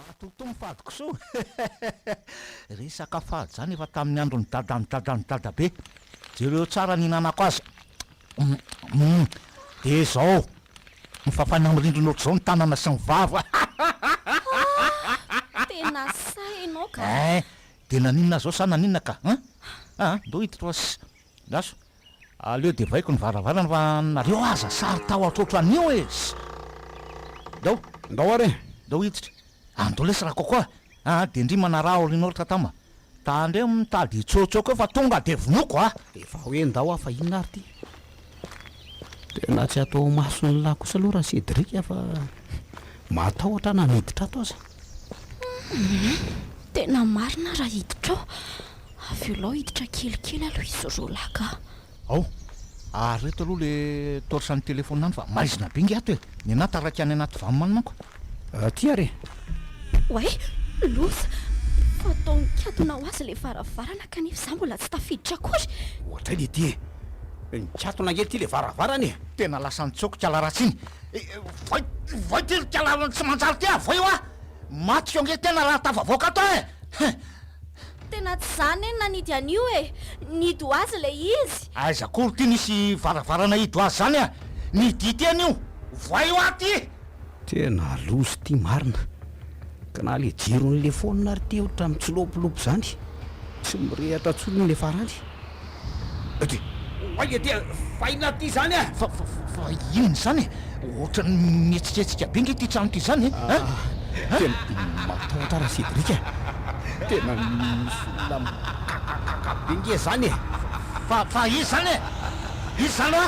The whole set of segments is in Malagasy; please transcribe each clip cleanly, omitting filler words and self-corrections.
Matotomy fadiko so. Resaka fady zany efa tamin'ny andro ny dadabe. Jereo tsara nihinanako azy. De zao mifafana mirindrina ohatr'izao ny tanana sy ny vava. Tena sainao ka. De naninona zao sa naninona ka? Ndao hiditra laso. Aleo de vaiko ny varavarana fa nareo aza sary tao ohatroan'io e. Ndao are. Ndao hiditra. Andao lesy raha kokoa. De ndrimana raha orinoritra tama. Tandre mitady hitsotsoko fa tonga de vonoko Efa hoe ndao fa inona ary ty. Tena tsy atao maso ny lahy kosa aloha raha Cédric fa matahotra naniditra ato aza. Tena marina raha hiditra ao. Avy eo hiditra kelikely aloha izy roa lahy ka. Ary reto aloha le torsan'ny telefôna any fa maizina be ngy ato e. Ny anaty araka any anaty vamany manko. Ty are. Way, loza. Fatao nikatona ho azy le varavarana kanefa za mbola tsy tafiditra akory. Ohatra ny ty nikatona nge ty le varavarana e. Tena lasa nitsoko kalaratsiny. Vai ty kala tsy manjary ty vai eo maty eo nge tena raha tafavoaka ato e. Tena tsy zany e nanidy an'io e. Nidy ho azy le izy. Aiza kory ty nisy varavarana hidy ho azy zany nidy ty an'io. Vai eo aty. Tena lozy ty marina. Ka na le jiron'le fonina ary ty ohatra mitsilopolopo zany. Tsy mirehatra tsony le farany. Vai ty faina ty zany e. Fa ino zany ohatra mietsiketsika be nge ty trano ty zany e. Tena matahotra raha Cédric e. Tena misy olona be nge zany e. Fa izy zany e. Izy zany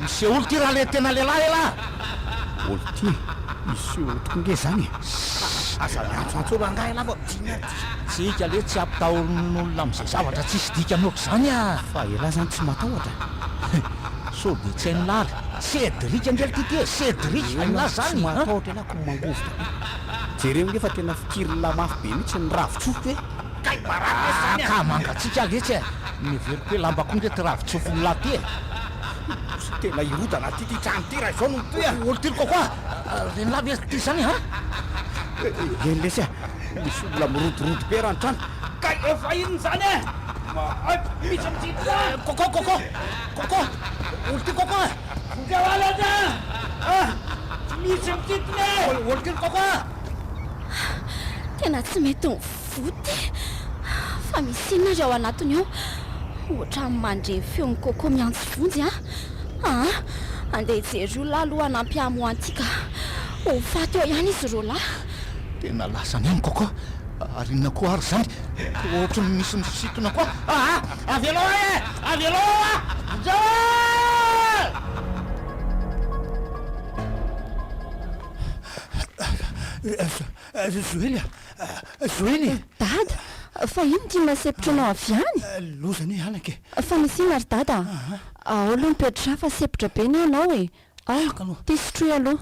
misy olo ty raha le tena lehilahy ela. Olo ty misy otoko nge zany e. Aza miantsoantso rangahy lava tsika le tsy ampitahorin'olona am'izay zavatra tsisy dikany ohatra zany fa ela zany tsy matahotra. So de tsy hainy lary Cédric angely ty Cédric aina zany matahotra elako mangovitra. Jereo nge fa tena fikirina mafy be mihitsy ny ravitsofo e. Ka mangatsika letsy e. Miveriko hoe lambako ndrety ravitsofo ny lahy ty e. Tena irodana ty trano ty raha izao no ty e. Olo ty kokoa reny lavy ty zany eny lesy misy olona mirodorodo be raha ny trano. Ka efa ino zany e. Misy amitsika koko olo ty kokoa devalata misy amitsitiny olo ty kokoa. Tena tsy mety mivoty. Fa misy inona ry ao anatiny ao. Ohatra mandre feony koko miantso vonjy andeha hijery olona aloha hanampy amo antika. Ho faty eo ihany izy roa lahy. Tena lasa ny any kokoa. Ary inona koa ary zany ohatra misy misitona koa. Avy aloha Zoely Dada, fa ino ty masepitra anao avy any? Lozany anake. Fa misy ino ary dada? Ao aloha mipetra fa sepitra be ny anao e. Ty sotroy aloha.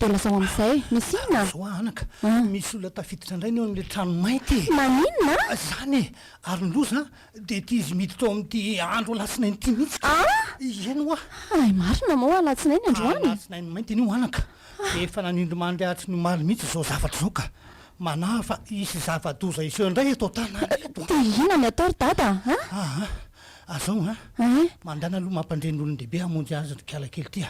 De lazao amin'izay, misy inona? Zao anaka misy olona tafiditra indray ny eo amin'le trano mainty. Maninona? Zany e, ary ny loza de ty izy miditra ao amin'ity andro alatsinainy ty mihitsy. Ieno Ay marina moa alatsinainy androany. Alatsinainy mainty an'io anaka. Efa nanindromandry atsy ny omaly mihitsy zao zavatra zao ka manahy fa isy zava-doza iseo indray eto tana. De ina ny atao ry dada azao mandana aloha mampandren'olon-dehibe hamonjy azy kiala kely ty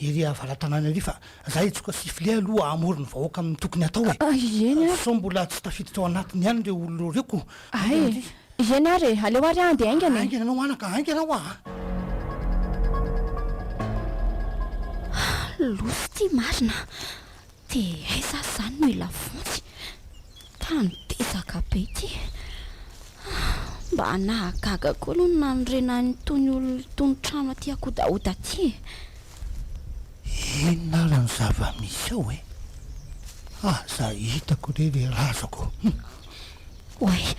ery avaran-tanàna ary fa zay itsoka sifle aloha amorony vahoaka amin'ny tokony atao eny sao mbola tsy tafiditra ao anatiny ihany le olo reko. Eny ary aleo ary andeha aingana. Aingana anao anaka aingana ao Losy ty marina. De aiza zany no ilavontsy ka nitezaka be ty. Mba nahagaga koa aloha nanirena nytony olo tony trano aty akodaoda ty. Inona raha ny zava-misy ao e. Za hitako le razako. Oay,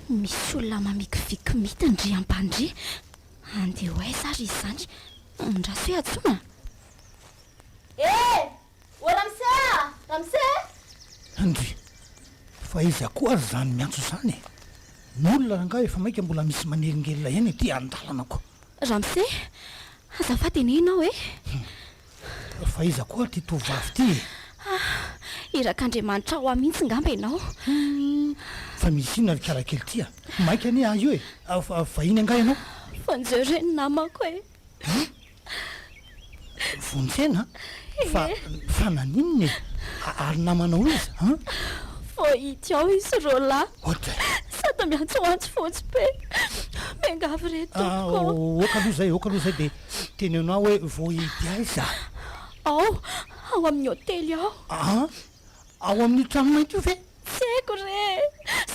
misy olona mamikiviky mity ndry ampandry. Andeha ho aiza ary izy zany. Ndraso hoe atsona. Ramse! Andry, fa iza koa ary zany miantso zany e. N'olona rangahy efa maika mbola misy manelingelina ihany ety andalanako. Ramse, azafady ene ianao e. fa iza koa ty tovavy ty irak'andriamanitra ao mihitsy ngamba ianao fa misy ina karakely ty maika anie io vahiny anga ianao fanjereny namako vonjena fa naninony ary namanao izy voahity ao izy rola ohatra sady miantsoantsy fotsy be mengavy retoko okaloha zay de tenenao hoe voahity aiza ao amin'ny hôtely ao ao amin'ny trano mainty io ve tsy haiko re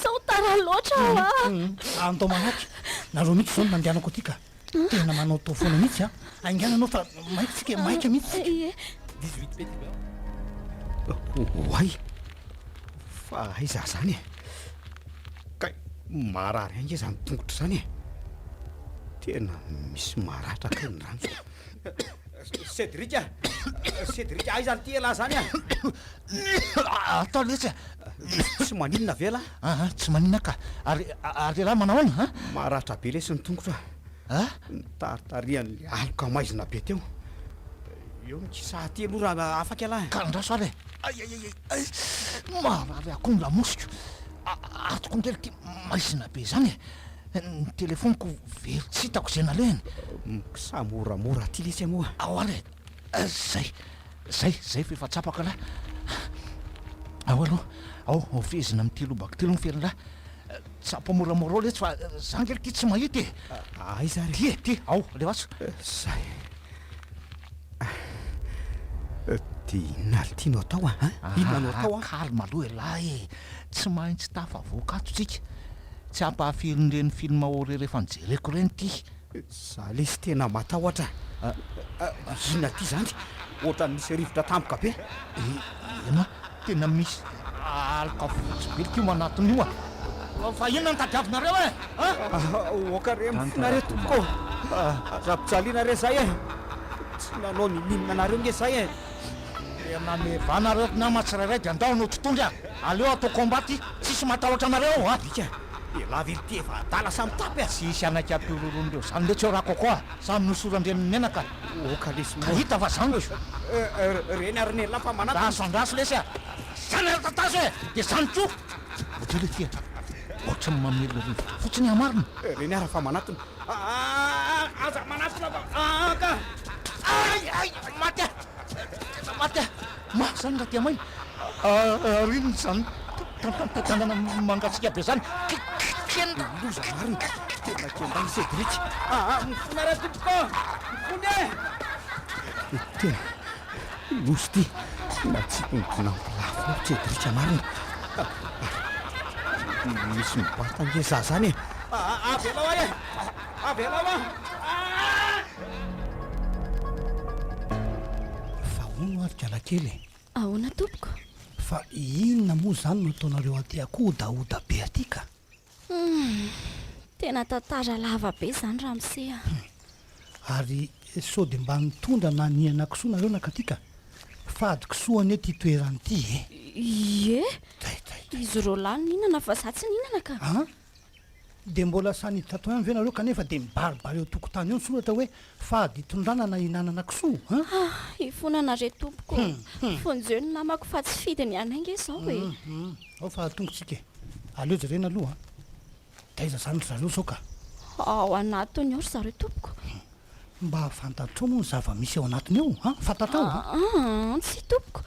sao tara loatra ao andao manaky nareo mihitsy zao no nandehanako aty ka tena manao tao foana mihitsy aingananao fa maika maika mihitsy oay fa aiza zany ka marary ange zany tongotra zany tena misy maratra ka ny rano Cédric aizany ty ela zany atao letsy tsy maninona vela tsy maninona ka ary lehilahy manao any maratra be lesy ny tongotra taritarian'le aloka maizina be teo eo mikisaty aloha raha afaka alahy karandraso ary marary ako ny lamosiko atoko ndely ty maizina be zany ny telefoniko very tsy hitako zay nalehany sa moramora ty lesy moa ao ary zay fefa tsapaka lahy ao aloha ao fezina amin'ny telobako telo ny feriny lahy tsapo moramora ao letsy fa za ngely ty tsy mahity aiza ry ty ao levaso zay ty inona ly tianao atao inona anao atao kalma aloha lahy tsy maintsy tafa voakato tsika tsy ampahafirin'ireny film ory rehefa nijereko reny ty za lesy tena matahotra inona ty zany ohatrany misy rivotra tampoka be ena tena misy aloka fotsy be tio manatony io fa inona ny tadiavinareo oka re mifinareo tompoko aza-pijaliana re zay tsy nanao ny minina anareo nge zay tena mevanareo namatsirairay de andao no totondry aleo atao kombaty tsisy matahotra anareo ika lavely ty efa dala samy tapy tsisy anaky ampiororon'ireo zany le tsy eo raha kokoa samy nosorandreny menaka oka lesy hita fa zany reny ary nela fa manata raso andraso lesy zany tatazo de zany tso otra le tia ohatra ny mamelo rivotra fotsiny amarina reny ara fa manatona aza manatona ka ay maty zany raha tia mainy rinony zany tanana mangatsika be zany loza marina tena kendany Cédric mifona ra tompoko mifony tena lozy ty na tsy nampilafo Cédric marina misy mibata nge za zany avelao fa ono ary kalakely ahoana tompoko fa inona moa zany no ataonareo aty akodaoda be aty ka tena tantara lava be zany raha misea ary sao de mba nitondra na nianakisoa nareo nakatika fadikisoa ane ty toerany ty ie izy rola ninana fa za tsy ninana ka de mbola sany tato any ve nareo kanefa de mibaribary eo tokotany eo nysoratra hoe fady tondrana na inanana kisoa ifonana re tompoko fonjeo ny namako fa tsy fidiny anainge zao ao fa tongotsika aleo jerena aloha taiza zany zareo sao ka ao anatiny ao ry zareo tompoko mba fantatrao moa ny zava-misy ao anatiny eo fantatao tsy tompoko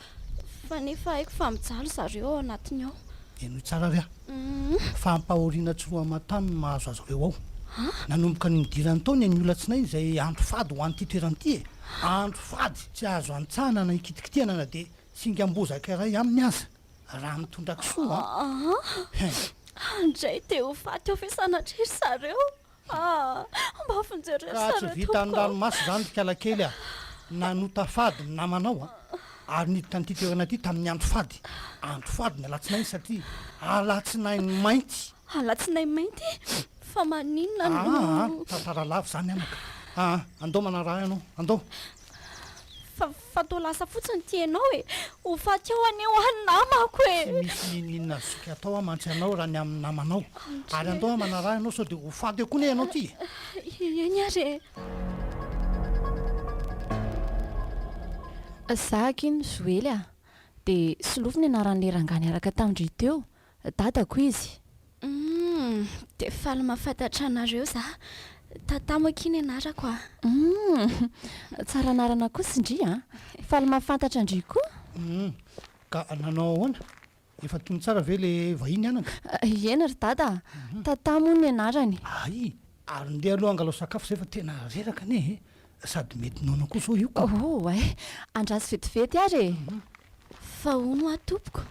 fa nefa haiko fa mijaly zareo ao anatiny ao eno tsara ry fampahoriana tsy roa matany mahazo azy reo ao nanomboka ny midirany taony ny olatsinay zay andro fady ho an'ity toeranyity andro fady tsy azo antsahana na ikitikitiana na de singambozaka iray aminy aza raha mitondraki soa andray te ho faty ao fisanatrery zareo mba finjereo raha tsy vita ny ranomasy zany kalakely nanota fady ny namanao ary niditra n'ity toerana ty tamin'ny andro fady ny alatsinainy satria alatsinainy mainty fa maninona tantara lavo zany anaka andao mana raha ianao andao fa to lasa fotsiny ty anao ho faty ao any ho any namako misy ninona zoky atao mantsy anao raha ny amin'ny namanao ary andao mana raha ianao sao de ho faty eo koa ne ianao ty eny ary Zahakiny Joely a dia solofiny anaran'le rangany araka tamindry teo dadako izy. Dia faly mahafantatra anareo za tatamako iny anarako a. Tsara anarana kosa indri a faly mahafantatra indri koa. Ka nanao ahoana efa tony tsara ve le vahiny anaka? Ena ry dada tatamo ny anarany. Ay ary ndeha aloha angalao sakafo zay fa tena reraka ane sady mety noana koa zao io ka. Ay andrasy vetivety ary fa ono atompoko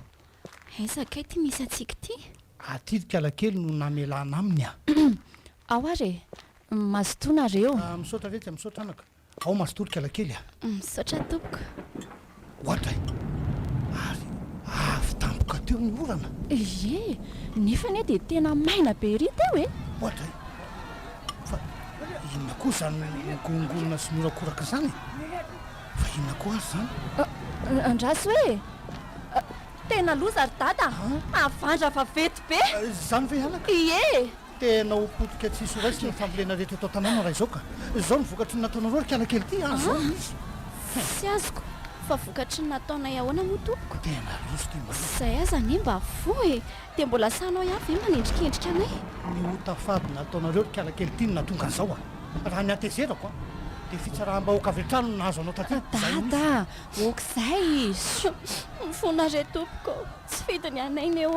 ezakay ty misy atsika ty atirika alakely no namelana aminy a. ao ary mazotonareo. Misaotra retsy misaotra anaka ao mazotorika alakely a. Misaotra tompoko. Ohatra ary avy tampoka teo ny orana. Nefa ne dia tena maina be ry teo ohatra fa inona koa zany gongolona sy norakoraka zany fa inona koa azy zany andrasy hoe tena loza ry dada avandra fa vety be zany ve anaka? Tena hopotika tsisy raisy ny fambolena rehetra atao tanàna raha izao ka zao ny vokatry ny nataonareo ry kialakely ty zao misy sy azoko fa vokatry ny nataonay ahoana moa tompoko. Tena loso ty zay aza anie mba fo dia mbola sanao ihany ve manendrikendrika anay ny hotafady nataonareo ry kialakely ty no natonga an'izao a raha ny atezerako a dia fitsarahm-bahoaka avy hatrano no nahazo anao taty dada okizay mifonare tompoko tsy fidiny anay eo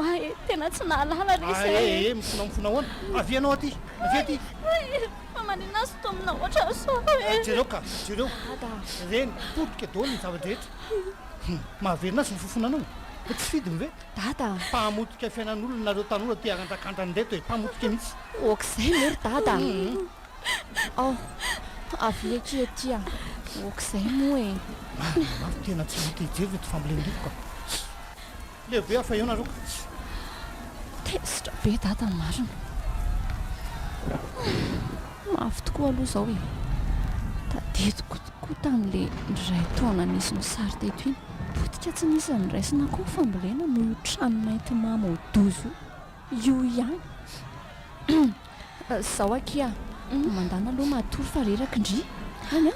tena tsy nahalala resy mifona ahoana avy anao aty avy aty fa manina azy tomina ohatra so jereo ka jereo reny potika daholo ny zavadrehetra mahaverina azy ny fofonanao tsy fidiny ve dada mpahamotika fiainan'olona nareo tanora ty agandrakandra nreto mpahamotika mihitsy okizay mery dada avy aky aty a okizay moa mafy tena tsy mety hijery reto fambolen'riko ka lehibe afa eo nareo ka tesitra be dada ny marina mafy tokoa aloha zao tadidiko tokoa tamin'le ndray taona nisy ny sary teto iny potika tsy nisy ny raisina koa fambolena no io trano mainty mama ho dozo io ihany zao aky a mandana aloha matory fa reraka indri any a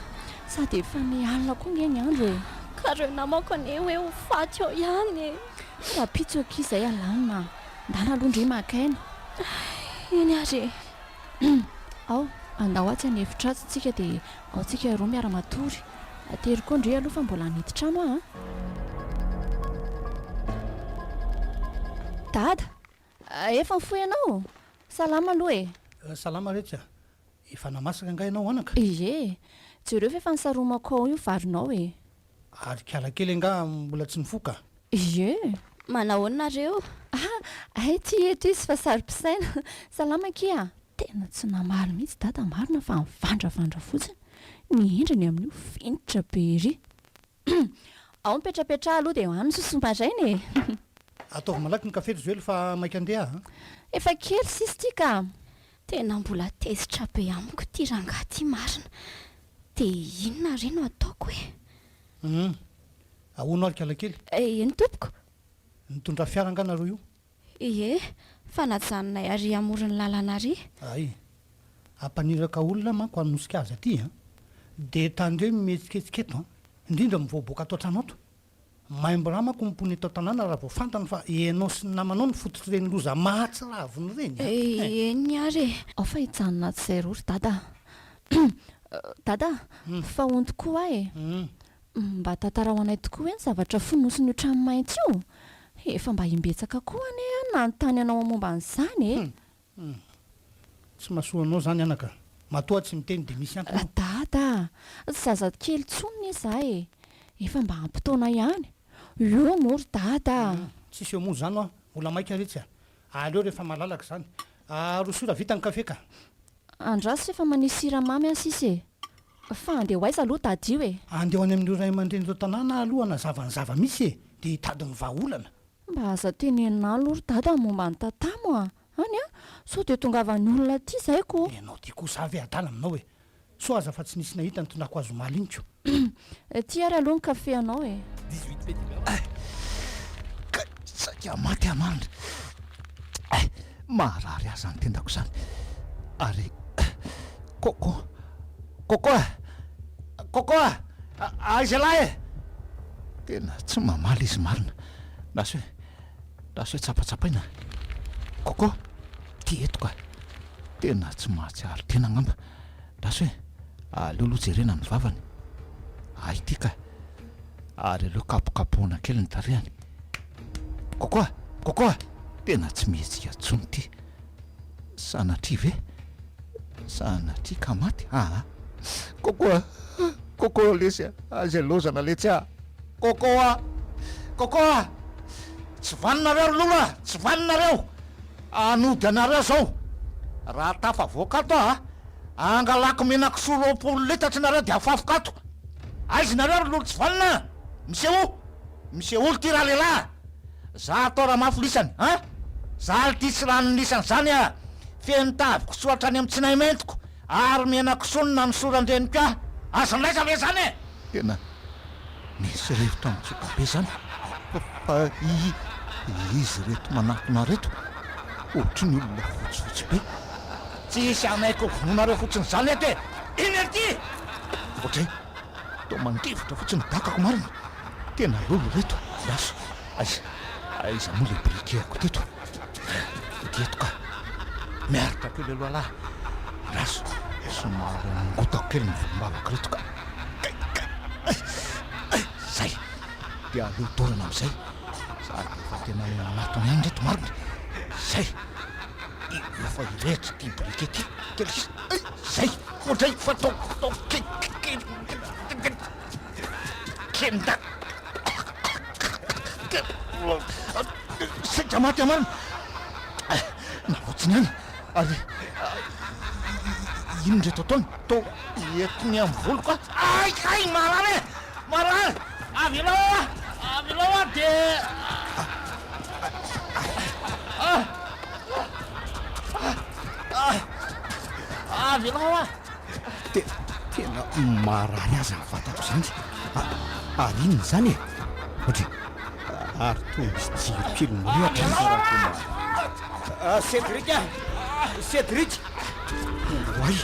sady efa mialina koa nge ny andro ka reo namako ane hoe ho faty ao ihany raha pitso aky izay alanina ndana aloha indri makaina eny ary ao andao atsy any efitratsy tsika dia ao tsika roa miara-matory atery koa indri aloha fa mbola hanity trano a dada efa mifoy ianao salama aloha salama retsy a efa namasaka nga ianao anaka jereo fa efa nisaromako ao io varinao ary kialakely anga mbola tsy nifoka manahoanareo ay ty eto izy fa sary-pisaina salama kia tena tsy namaly mihitsy dada marina fa mivandravandra fotsiny ny endriny amin'io finitra be ry ao mipetrapetra aloha dia hoany sosomadrainy ataovy malaky ny kafe ry zoely fa mainka andeha efa kely sisy ty ka tena mbola tezitra be amiko ty ranga ty marina dia inona reny no ataoko ahoana ary kialakely eny tompoko nitondra fiara nga nareo io fa najanonay ary amorony lalana ary ay ampaniraka olona manko anosika azy aty dia tandreo mihetsiketsiketo indrindra mivoaboaka atao tranoato maimboraha manko mimpony atao tanàna raha vao fantany fa ianao sy ny namanao ny fototry reny loza mahatsiravony reny eny ary ao fa hijanona tsy zay rory dada fa ono tokoa mba tantara ho anay tokoa ny zavatra fonosiny io trano maintsy io efa mba himbetsaka koa ane nanontany anao momba an'izany tsy mahasoanao zany anaka matoa tsy miteny dia misy antonao dada zaza kely tsonony za efa mba ampitoana ihany io mory dada tsisy eo moa zany ola maika retsy aleo rehefa malalaka zany rosora vita ny kafe ka andrasy efa manisy siramamy asisy fa andeha ho aiza aloha tadio andeho any amin'ireo ray aman-dreny reo tanàna alohana zavany zava-misy dia hitady mivaolana mba aza tenenina lory dada momba ny tatamo any so dia tongavany olona ty zay ko ianao ty koa zavy adala aminao so aza fa tsy nisy nahita ny tondrako azo maliniko ty ary aloha ny kafe anao ka sakia maty amandry marary aza ny tendako zany ary koko aiza lahy tena tsy mamaly izy marina rasy hoe tsapatsapaina koko ty eto ka tena tsy mahatsiaro tena ngamba rasy hoe aleoloha jerena amin'ny vavany ay ty ka ary aleo kapokapohana kely ny tarehany kokoa tena tsy mihetsika tsony ty sanatria ve sanatria ka maty kokoa lesy azy alozana letsy kokoa tsy vaninareo lona tsy vaninareo anody anareo zao raha tafavoakato angalako menako soroapolo letatry nareo de afafokato aizy nareo lolo tsy vanina misy olo ty raha lehilahy za atao raha mafilisany za ty sy ranonisany zany fenitaviko soatra any amin'ny tsinay mentiko ary menako sonina ny sorandreniko azonlaisa ve zany tena misy rehetra mitsoka be zany fa izy reto manakona reto ohatry ny olona fotsifotsy be tsy isy anaiko vononareo fotsiny zany eto inerty ohatray to mandrivotra fotsiny dakako marina tena lolo reto raso aiza moa le brikeako teto ka miaritra kely aloha lahy raso somary ngotako kely mivombavako reto ka zay de aleo dorana am'izay sady efa tena anatony any reto marina zay efa irehetra ty brike ty kely zay ohatray fa tao kenda sedra maty amarina nahoatsiny any ary ino ndreto ataony to entiny amin'ny voloko ay marany avy aloha de avy aloha tena marary azy ny fatako zany ary inony zany ohatry ary to misy jirokely mirehatra Cédric way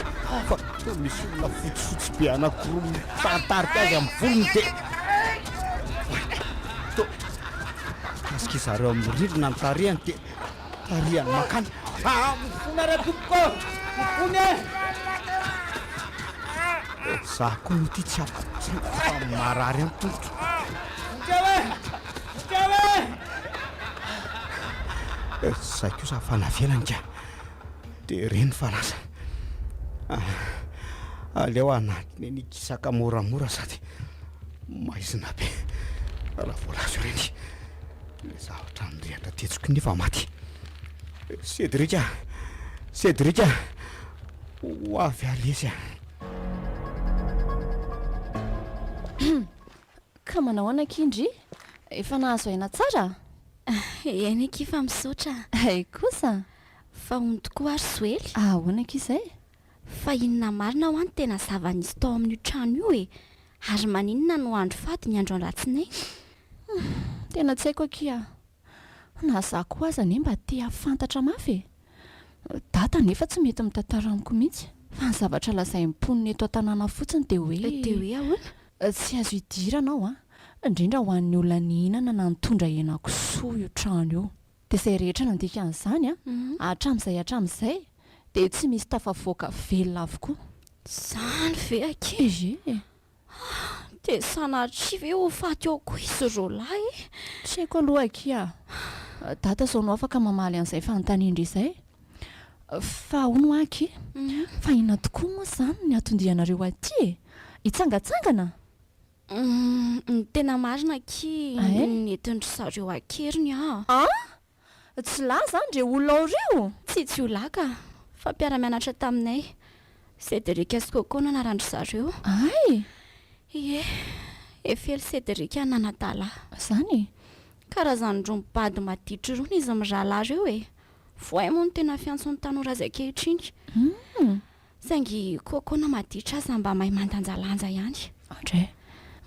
fa to misy olona fotsifotsy be anakoroa mitantarika azy amin'ny volony de to kasika zareo amin'ny ririna ny tarehany de tarehany makany mifony re tompoko mifony za koa no ty tsy afa marary amin'ny tombotra zay ko za fanavelany ka de reny fa lasa aleo anatiny nikisaka moramora sady maizina be raha voalazo reny le zavatra nyrehatra tetsoko nefa maty Cédric ho avy alezy ka manao anakindry efa nahazo aina tsara eny ekifa misaotra ay kosa fa ono tokoa ary soely ahoanakizay fa inona marina ho any tena zava-nisy tao amin'ny trano io ary maninona no andro fady ny andro alatsinainy tena tsy haiko akia na za koa aza ne mba te afantatra mafy data nefa tsy mety mitantara amiko mihitsy fa ny zavatra lazay mponiny eto an-tanàna fotsiny de hoe ahoana tsy azo idiranao indrindra ho an'ny olona nihinana na nitondra henako soa io trano io de zay rehetra nandikan'izany hatramin'izay de tsy misy tafavoaka velona avokoa zany ve akezy de sanatria ve ho faty ao koa izy ro lahy tsy haiko aloha akia data zao no afaka mamaly an'izay fanontaniandry izay fa ono aky fa ina tokoa moa zany ny atondianareo aty hitsangatsangana ny tena marina ki netindry zareo akeriny tsy lahy zany dre olona oreo tsy olaka fa mpiara-mianatra taminay Cédric sy Coco nanarandry zareo ay efely Cédric nanadala zany karazany rombady maditry rony izy mirahalahy reo voay moa no tena fiantson'ny tanora azy akehitriny saingy Coco na maditra azy mba mahay mandanjalanja ihany andray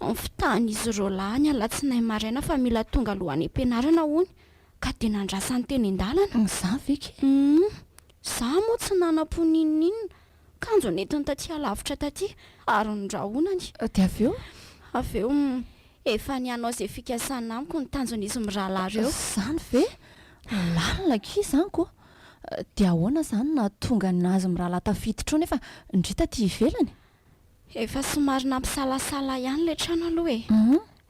fitany izy ro lahy ny alatsinainy maraina fa mila tonga alohan'ny ampianarana hony ka de nandrasany teny an-dalana za veky za moa tsy nanam-poninina kanjo netiny taty alavitra taty ary nondrahonany de aveo efa nianao izay fikasana amiko ny tanjon'izy mirahalahy reo. Zany ve lalina ki zany ko dia ahoana zany na tonga nazy mirahalahy tafiditra nefa ndrita ty ivelany. Efa somary nampisalasala ihany le trano aloha e.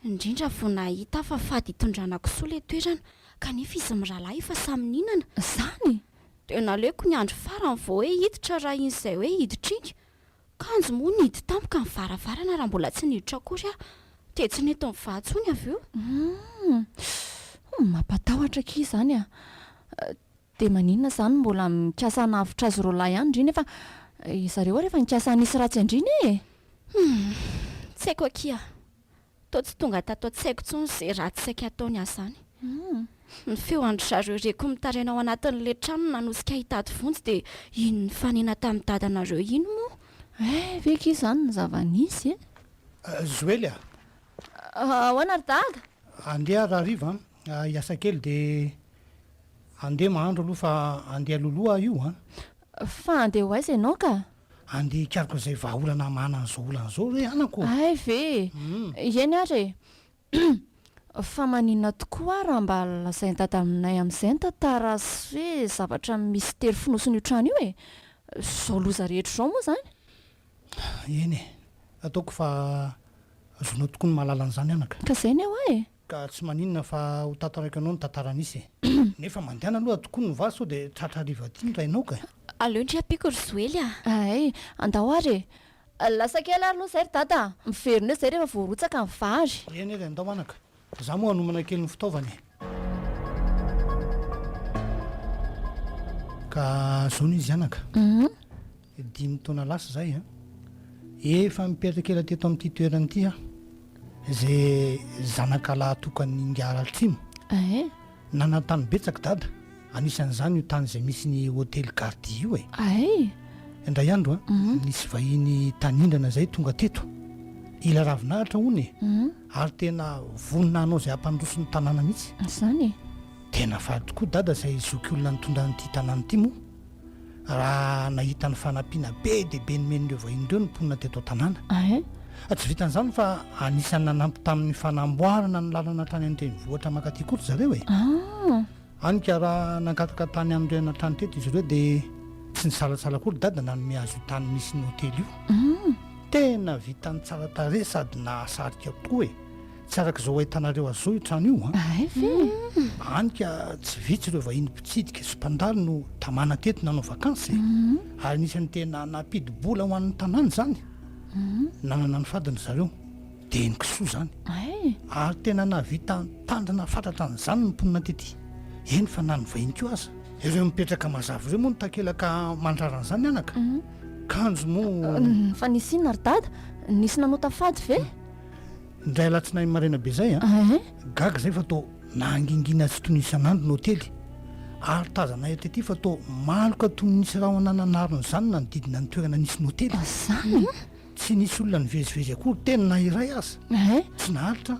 Indrindra vao nahita fa fady hitondrana kisoa le toerana kanefa izy mirahalahy efa samy ninana. Zany tena leko ny andro farany vao hoe hiditra raha in'izay hoe hiditrika kanjo moa nidy tampoka ny varavarana raha mbola tsy niditra akory aho dia tsy neto mivahatsony avy eo. Mampatahotra ki zany a. Dia maninona zany mbola mikasa navitra azy roalahy ihany indriny efa zareo rehefa nikasa nisy ratsy andriny e. Tsy haiko akia to tsy tonga tato tsy haiko tsony izay ratsy saika ataony azy zany. Ny feo andro zareo reko mitaraina ao anatin'le trano nanosika hitady vonjy dia ino ny fanena tamin'ny dadanareo ino moa. Ve ki zany ny zava-nisy e. Zoely a ahoana ry dada? andeha raha riva hiasa kely dia andeha mahandro aloha fa andeha loloha io Fa andeha ho aiza ianao ka? andeha hikariko izay vahaolana mana an'izao olana izao re anako. Ve eny ary fa maninona tokoa raha mba lazainy dada aminay amin'izay ny tantara sy hoe zavatra mistery fonosiny io trano io e. Zao loza rehetra zao moa zany. Eny ataoko fa azonao tokoa ny mahalala an'izany anaka. Ka zay ny eo e. Ka tsy maninona fa ho tantaraiky anao ny tantara nisy nefa mandehana aloha tokoa ny valy sao dia tratra riva ty nrainao ka. Aleo ndry apiko ry Zoely Ay andao ary lasa kely ary aloha zay ry dada miverina eo zay rehefa voarotsaka ny vary. Eny ry andao anaka za moa hanomana kely ny fitaovany ka zao ny izy anaka 5 taona lasa zay efa mipetraka ela teto amin'ity toerana ity zay zanaka lahy tokany ingara altsimo nanatany betsaka dada anisan'izany io tany izay misy ny hôtely gardi io indray andro nisy vahiny tanindrana zay tonga teto ila ravinahitra hony ary tena vonina anao zay ampandroso ny tanàna mihitsy zany tena faly tokoa dada zay zoky olona nitondra nyity tanàna ity moa raha nahita ny fanampiana be dia be nomen'ireo vahin'ireo ny mponina teto tanàna tsy vitan'izany fa anisan'ny nanampy tamin'ny fanamboarana ny lalana tany an'ireny vohatra makaty kory zareo anika raha nangataka tany amin'irena trano teto izy ireo dia tsy nisalatsala kory dada nanome azo tany misy ny hôtely io tena vitany tsara tare sady nahasarika tokoa tsy arak'izao ahitanareo azy zao io trano io anika tsy vitsy ireo vahiny mpitsidika sy mpandalo no tamana teto nanao vakansy ary nisany tena nampidibola ho an'ny tanàny zany nanana ny fadiny zareo dia ny kisoa zany ary tena navita tandrina fatratra n'izany ny mponina tety eny fa na ny vahiny ko aza ireo mipetraka mazavy ireo moa no takelaka mandraran'izany anaka kanjo moa fa nisy inona ry dada nisy nanota fady ve indray alatsinainy marena be zay gaga zay fa tao nangingina tsy tony isan'andro ny hôtely ary tazana etety fa tao maloka toy nisy raha nananarony zany na nodidina ny toerana nisy ny hôtely zany tsy nisy olona nivezivezy akory tena na iray aza tsy nahalitra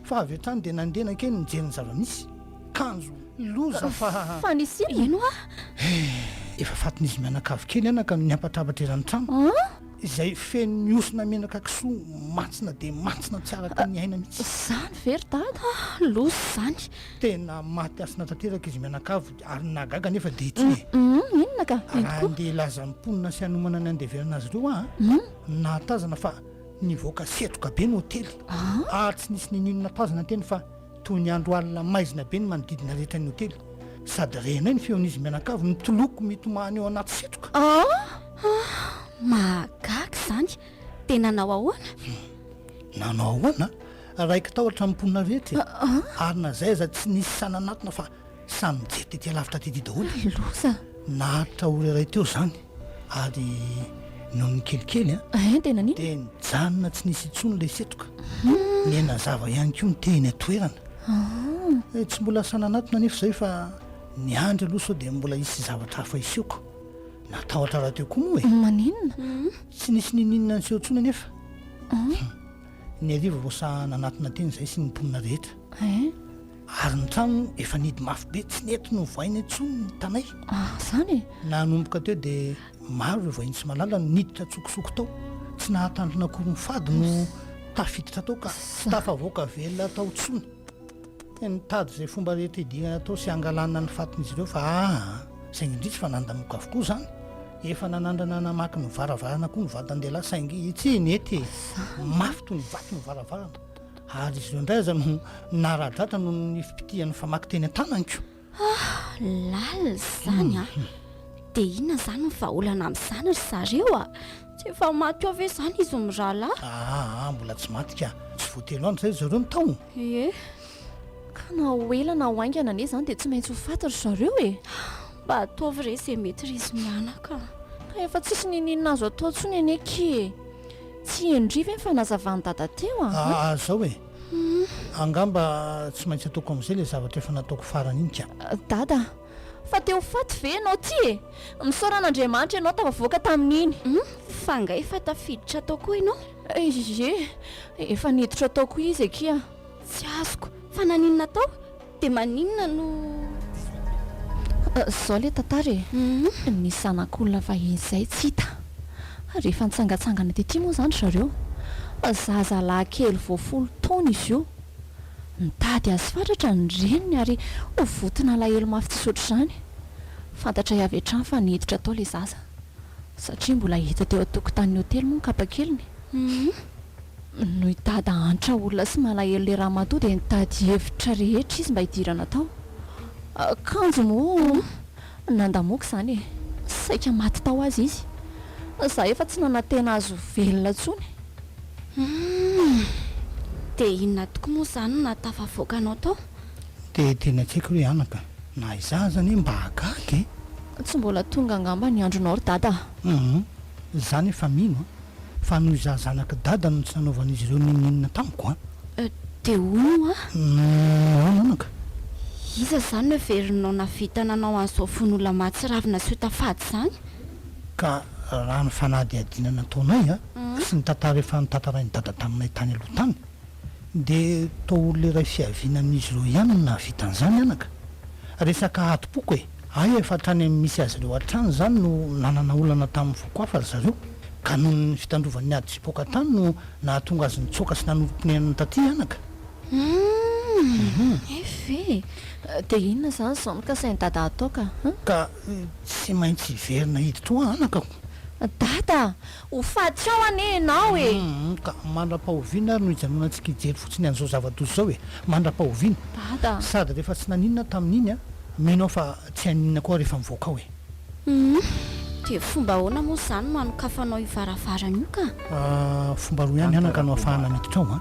fa avy hatrany dia nandena kely nijeriny zava-misy kanjo loza fa nisy Mihainoa efa fatinizy mianakavy kely anaka ny ampatrabatra erany trano izay feno miosona menaka kisoa mantsina dia mantsina tsy araka ny aina mihitsy zany very dada loza zany tena maty asina tanteraka izy mianakavy ary nagaga nefa dia ity inona ka raha andeha laza mimponina sy hanomana ny andeverana azy ireo natazana fa nivoaka setroka be ny hôtely ary tsy nisy nininona tazana teny fa toy ny andro alina maizina be ny manodidina rehetra ny hôtely sady renay ny feon'izy mianakavy nytoloko mitomahany eo anaty setroka mahagaga zany dia nanao ahoana nanao ahoana raiky tahotra mimponina rehetra ary na zay aza tsy nisy sananatona fa samy mijery tety alavitra tety daholo loza naharitra oreray teo zany ary noho ny kelikely tena niny dia nijanona tsy nisy itsony ilay setroka nena zava ihany koa ny teny atoerana tsy mbola sananatona nefa zay fa ny andry aloha sao dia mbola isy zavatra hafa iseoko natahotra raha teo koa moa maninona tsy nisy nininona ny sehotsona nefa ny ariva voasa nanatona teny zay sy nimponina rehetra ary ny trano efa nidy mafy be tsy nety no vaina intsony ny tanay zany nanomboka teo dia maro ireo vahiny sy malala no niditra tsokosoko tao tsy nahatandrona akory ny fady no tafiditra tao ka tafavoaka velona tao tsony nitady zay fomba rehetra idirana atao sy angalana ny fatin'izy ireo fa saingy indritsy fa nandamoka avokoa zany efa nanandrana namaky ny varavarana koa ny vatandehilahy saingy tsy nety mafy toy ny vaky ny varavarana ary izy ireo indray aza no naradratra no ny fipitihan'ny famaky teny an-tananko lala zany dia inona zany ny vahaolana amin'izany ry zareo tsy efa maty ave zany izy mirahalahy mbola tsy maty ka tsy voatelo andro zay zareo ny tao ka na hoelana ho aingana ane zany dia tsy maintsy ho faty ry zareo mba ataovy re izay mety ry izy mianaka ka efa tsisy nininina azo atao tsony ane ke tsy endriva ny fanazavany dada teo zao angamba tsy maintsy ataoko amin'izay le zavatra efa nataoko farany iny ka dada fa teo faty ve ianao ty misaoran'andriamanitra ianao tafavoaka tamin'iny fa ngay fa tafiditra tao koa ianao efa niditra ataoko izy ekia tsy azoko fa naninona tao dia maninona no zao le tantara nisy zanak'olona vahiny izay tsy hita rehefa nitsangatsangana tety moa zany zareo zazalahy kely voafolo taona izy io nitady azy fatratra ny reniny ary ho votina lahelo mafy tsy sotro zany fantatra avy hatrany fa niditra tao le zaza satria mbola hita teo atokotanin'ny hotely moa nkapakeliny no hitady antra olona sy malahelo le raha matoa dia nitady hevitra rehetra izy mba hidirana tao kanjo moa nandamoaka zany saika maty tao azy izy za efa tsy nanantena azo velona tsony dia inona tokoa moa zany na tafavoakanao tao dia tena tsy haiko hoe anaka na izaho zany mba hagagy tsy mbola tonga angamba ny andronao ry dada zany efa mino fa noho izaho zanaka dada no tsy nanaovan'izy ireo nininina tamiko dia ono anaka iza zany no verinao navita nanao an'izao fon'olona matsy ravina sy ho tafady zany ka raha ny fanady adina nataonay sy ny tantara efa nitantarainy dada taminay tany aloha tany dia tao olona iray fiaviana amin'izy ireo ihany no nahavitan'izany anaka resaka atompoko ay efa hatrany misy azy ireo hatrany zany no nanana olana tamin'ny vokoafa ry zareo ka noho ny fitandrovan'ny ady sy poka tany no nahatonga azy nitsoaka sy nanomponenany taty anaka efe dia inona zany zao nikasainy dada atao ka tsy maintsy hiverina hiditra ho anakako dada ho faty ao ane ianao ka mandra-pahoviana ary no hijanonantsika hijery fotsiny an'izao zava-doso zao mandra-pahoviana dada sady rehefa tsy naninona tamin'iny menao fa tsy haninona koa rehefa mivoaka ao dia fomba ahoana moa zany no anokafanao ivaravarana io ka fomba roa ihany anaka no ahafahana miditra ao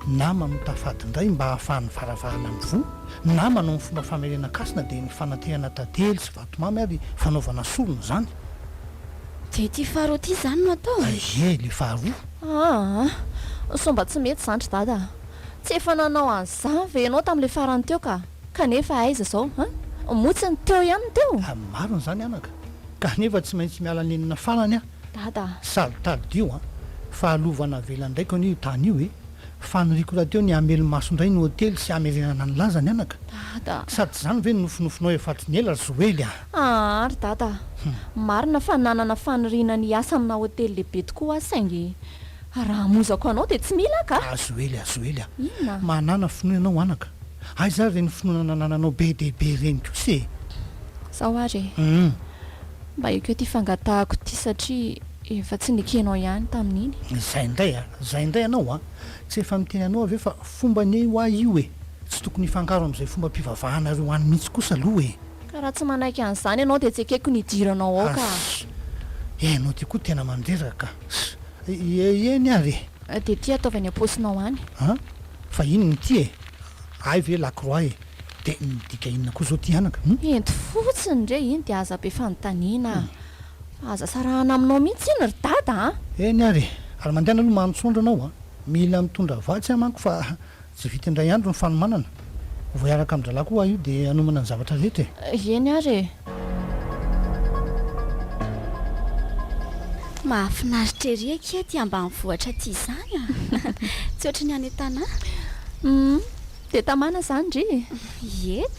na manao tafady indray mba hahafahan'ny varavarana mivoa na manao ny fomba famerena kasina dia ny fanatehana tantely sy vatomamy ary fanaovana solona zany dia ty faharoa ty zany no atao le faharoa so mba tsy mety zandry dada tsy efa nanao an'izany ve ianao tamin'ilay farany teo kanefa aiza zao motsy ny teo ihany teo marony zany anaka kanefa tsy maintsy miala nenina farany dada sady tadio fahalovana velany ndraiky an'io tany io fa nyriko raha teo ny amely maso indray ny hotely sy amerenana ny lazany anaka dada sady zany ve nofinofinao efatry ny ela ry zoely ary dada marina fa nanana faniriana ny asa amina hotely lehibe tokoa saingy raha mozako anao dia tsy mila ka zoely inona manana finoana anao anaka ay za reny finoana nananao be dehibe reny kosy zao ary mba ekeo ty fangatahako ty satria efa tsy nikenao ihany tamin'iny zay indray anao tsy efa miteny anao avy fa fomba ny ho ahy io tsy tokony hifangaro amin'izay fomba mpivavahana ry ho any mihitsy kosa aloha ka raha tsy manaiky an'izany ianao dia tsy ekeko nidiranao ao ka anao ty koa tena mandreraka eny ary dia ty ataovany aposinao any fa iny ny ty ay ve lacroix dia midika inona koa zao ty anaka ento fotsiny ndre iny dia aza be fanontaniana aza sarahana aminao mihitsy iny ry dada eny ary mandehana aloha manotsondro anao mila mitondra vatsy manko fa tsy vita indray andro ny fanomanana voiaraka amin'ny drala koa io dia anomana ny zavatra rehetra eny ary mahafinaritra ery akia ty ambany vohatra ty zany tsy ohatry ny any an-tanà dia tamana zany ndry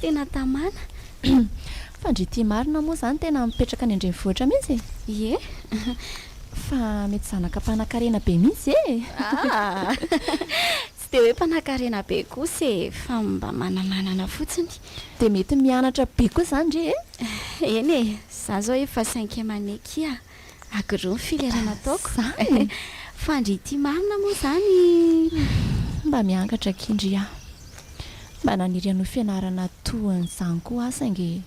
tena tamana fa ndry ty marina moa zany tena mipetraka ny andrenivohitra mihitsy fa mety zanaka mpanan-karena be mihitsy e. Tsy dia hoe mpanan-karena be kosa e, fa mba manamanana fotsiny. Dia mety mianatra be koa izany re e. Eny e, za zao efa 5e année kia, agroa ny filière nataoko. Zany Fandrity marina moa zany. mba miangatra kindry aho, mba naniry anao fianarana toan'izany koa aho saingy